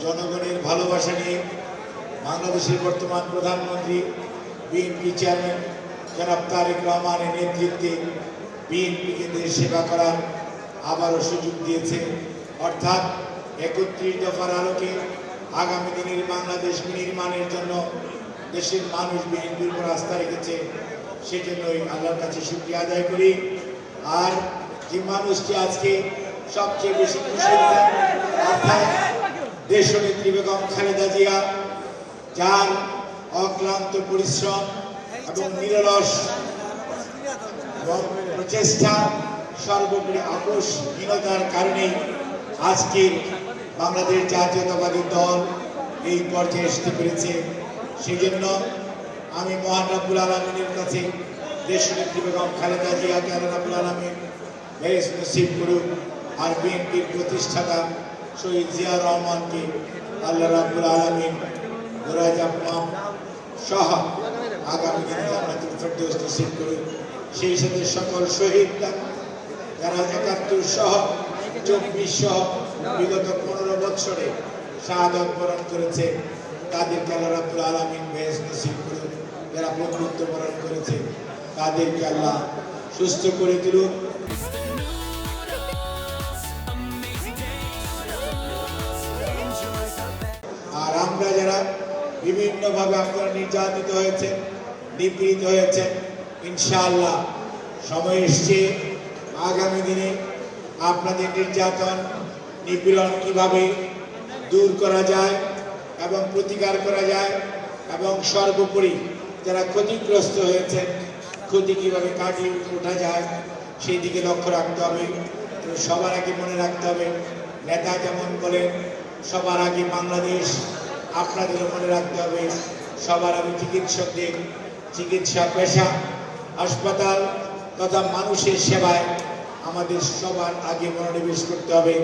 জনগণের ভালোবাসা নিয়ে বাংলাদেশের বর্তমান প্রধানমন্ত্রী বিএনপি চেয়ারম্যান জনাব তারেক রহমানের নেতৃত্বে বিএনপিকে দেশ সেবা করার আবারও সুযোগ দিয়েছে। অর্থাৎ ৩১ দফার আলোকে আগামী দিনের বাংলাদেশ নির্মাণের জন্য দেশের মানুষ বিএনপির উপর আস্থা রেখেছে। সেজন্যই আল্লাহর কাছে শুকরিয়া আদায় করি। আর যে মানুষটি আজকে সবচেয়ে বেশি খুশি অর্থাৎ দেশনেত্রী বেগম খালেদা জিয়া, যার অক্লান্ত পরিশ্রম এবং নিরলস প্রচেষ্টা, সর্বোপরি আপোষহীনতার কারণে আজকে বাংলাদেশ জাতীয়তাবাদী দল এই পর্যায়ে আসতে পেরেছে। সেই জন্য আমি মহান রব্বুল আলমিনের কাছে দেশনেত্রী বেগম খালেদা জিয়াকে আল্লাহ রব্বুল আলমিন বেশ নসিব করুন। আর বিএনপির প্রতিষ্ঠাতা শহীদ জিয়া রহমানকে আল্লাহ রাব্বুল আলামিন দরাজা মাপ সহ আগামী দিনে জান্নাতুল ফেরদৌস নসিব করুন। সেই সাথে সকল শহীদরা যারা ৭১ সহ ২৪ সহ বিগত ১৫ বছরে শাহাদাত বরণ করেছে, তাদেরকে আল্লাহ রাব্বুল আলামিন বেশ নসিব করুন। যারা বন্ধুত্ব বরণ করেছে তাদেরকে আল্লাহ সুস্থ করে তুলুন। আর আমরা যারা বিভিন্নভাবে আপনারা নির্যাতিত হয়েছেন, নিপীড়িত হয়েছেন, ইনশাআল্লাহ সময় এসছে আগামী দিনে আপনাদের নির্যাতন নিপীড়ন কিভাবে দূর করা যায় এবং প্রতিকার করা যায় এবং সর্বোপরি যারা ক্ষতিগ্রস্ত হয়েছেন ক্ষতি কিভাবে কাটিয়ে ওঠা যায় সেই দিকে লক্ষ্য রাখতে হবে। সবার আগে মনে রাখতে হবে, নেতা যেমন বলেন সবার আগে বাংলাদেশ, আপনাদেরও মনে রাখতে হবে সবার আগে চিকিৎসকদের চিকিৎসা পেশা, হাসপাতাল তথা মানুষের সেবায় আমাদের সবার আগে মনোনিবেশ করতে হবে।